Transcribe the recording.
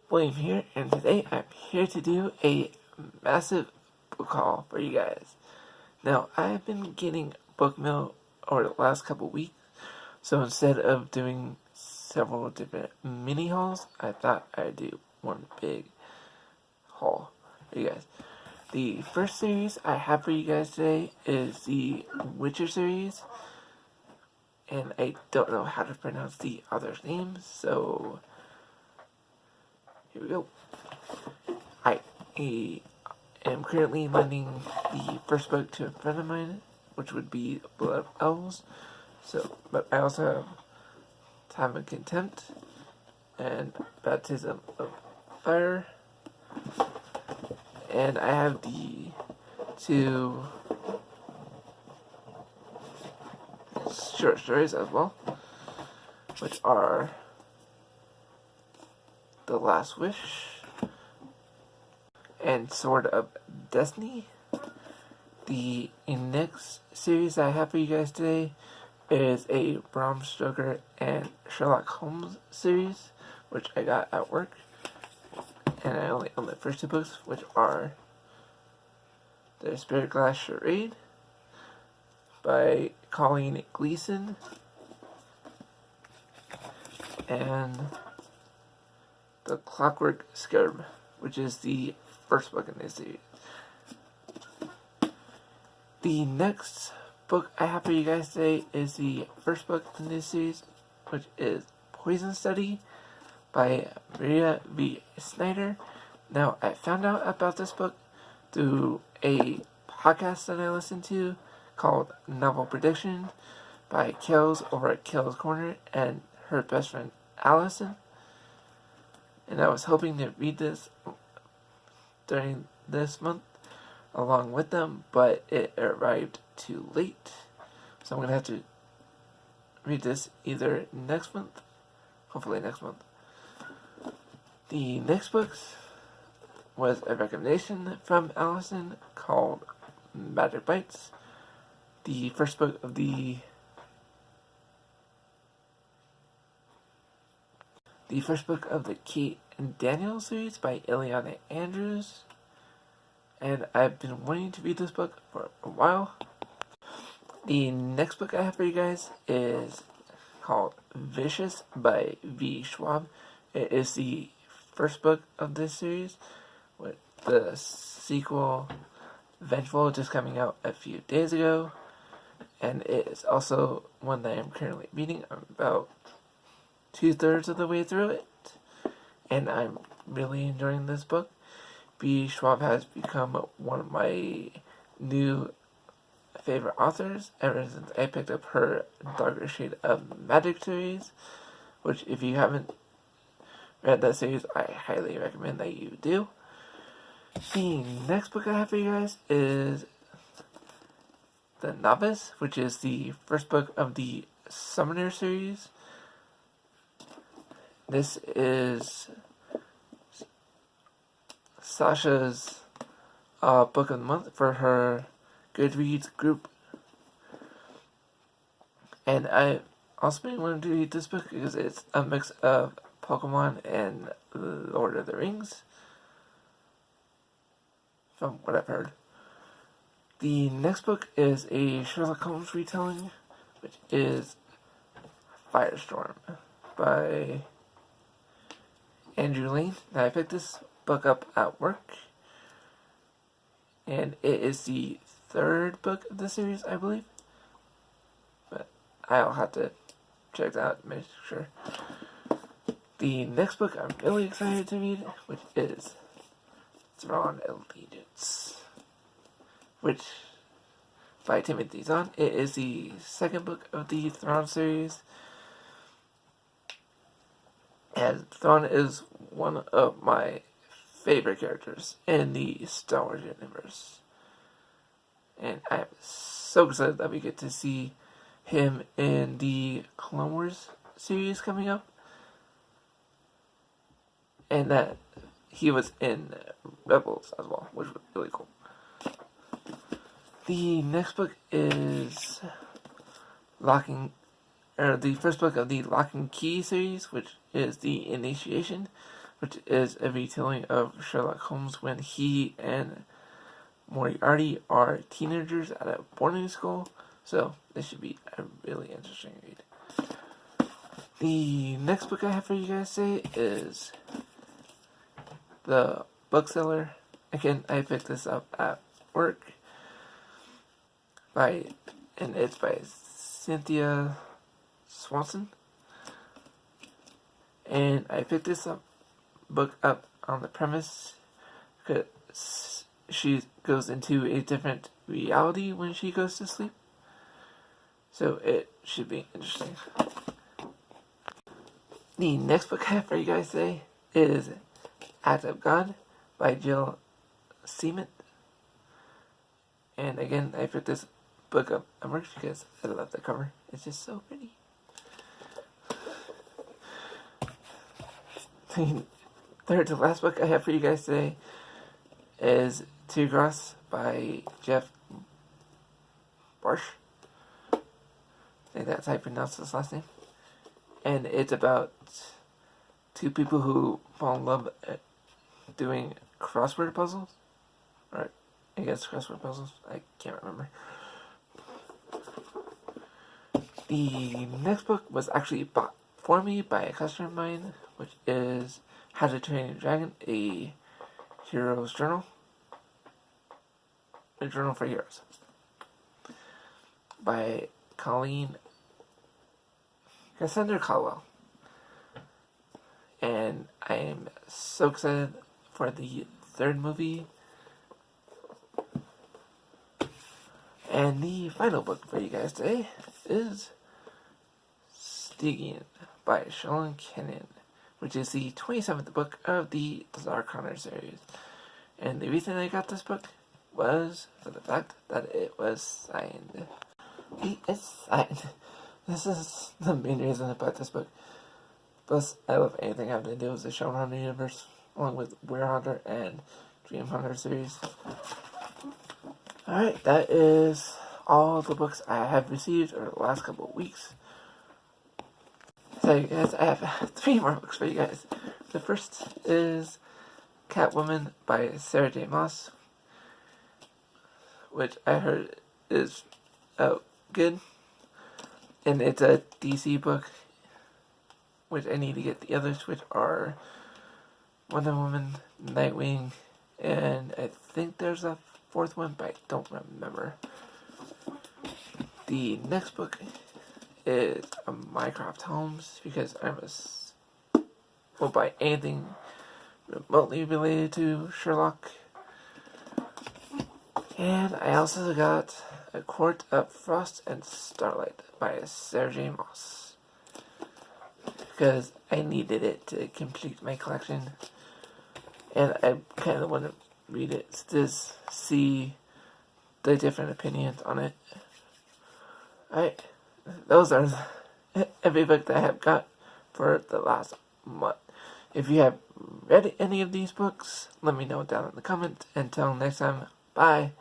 William here, and today I'm here to do a massive book haul for you guys. Now, I've been getting book mail over the last couple weeks, so instead of doing several different mini hauls, I thought I'd do one big haul for you guys. The first series I have for you guys today is the Witcher series, and I don't know how to pronounce the author's name, so here we go. I am currently lending the first book to a friend of mine, which would be Blood of Elves. But I also have Time of Contempt and Baptism of Fire. And I have the two short stories as well, which are The Last Wish and Sword of Destiny. The next series I have for you guys today is a Bram Stoker and Sherlock Holmes series, which I got at work. And I only own the first two books, which are The Spirit Glass Charade by Colleen Gleason and The Clockwork Scarab, which is the first book in this series. The next book I have for you guys today is the first book in this series, which is Poison Study by Maria V. Snyder. Now, I found out about this book through a podcast that I listened to called Novel Prediction by Kels over at Kels Corner and her best friend Allison. And I was hoping to read this during this month along with them, but it arrived too late. So I'm going to have to read this either next month, hopefully next month. The next book was a recommendation from Allison called Magic Bites. The first book of the Kate and Daniel series by Ilona Andrews. And I've been wanting to read this book for a while. The next book I have for you guys is called Vicious by V. Schwab. It is the first book of this series, with the sequel Vengeful just coming out a few days ago. And it is also one that I'm currently reading. I'm about 2/3 of the way through it, and I'm really enjoying this book. B. Schwab has become one of my new favorite authors ever since I picked up her Darker Shade of Magic series, which, if you haven't read that series, I highly recommend that you do. The next book I have for you guys is The Novice, which is the first book of the Summoner series. This is Sasha's book of the month for her Goodreads group. And I've also been wanting to read this book because it's a mix of Pokemon and Lord of the Rings, from what I've heard. The next book is a Sherlock Holmes retelling, which is Firestorm by Andrew Lane. Now, I picked this book up at work, and it is the third book of the series, I believe, but I'll have to check that out and make sure. The next book I'm really excited to read, which is Trawn Allegiance, which by Timothy Zahn. It is the second book of the Trawn series, and Trawn is one of my favorite characters in the Star Wars universe. And I'm so excited that we get to see him in the Clone Wars series coming up, and that he was in Rebels as well, which was really cool. The next book is the first book of the Lock and Key series, which is The Initiation which is a retelling of Sherlock Holmes when he and Moriarty are teenagers at a boarding school. So this should be a really interesting read. The next book I have for you guys today is The Bookseller. Again, I picked this up at work and it's by Cynthia Swanson. And I picked this book up on the premise because she goes into a different reality when she goes to sleep. So it should be interesting. The next book I have for you guys today is Act of God by Jill Cement. And again, I picked this book up at work because I love the cover. It's just so pretty. The third to last book I have for you guys today is Teardrops by Jeff Bartsch. I think that's how you pronounce his last name. And it's about two people who fall in love at doing crossword puzzles. Or, I guess crossword puzzles. I can't remember. The next book was actually bought for me by a customer of mine, which is How to Train Your Dragon, a hero's journal. A journal for heroes. By Colleen Cowell. And I am so excited for the third movie. And the final book for you guys today is Stygian by Kenyon, which is the 27th book of the Dark Hunter series. And the reason I got this book was for the fact that it was signed. It's signed. This is the main reason I bought this book. Plus, I love anything having to do with the Shadowrunner universe, along with Weird Hunter and Dream Hunter series. Alright, that is all the books I have received over the last couple of weeks. So, guys, I have 3 more books for you guys. The first is Catwoman by Sarah J. Maas, which I heard is good. And it's a DC book, which I need to get the others, which are Wonder Woman, Nightwing, and I think there's a 4th one, but I don't remember. The next book is Mycroft Holmes, because will buy anything remotely related to Sherlock. And I also got A Court of Frost and Starlight by Sarah J. Maas, because I needed it to complete my collection, and I kind of want to read it to see the different opinions on it. Alright, those are every book that I have got for the last month. If you have read any of these books, let me know down in the comments. Until next time, bye.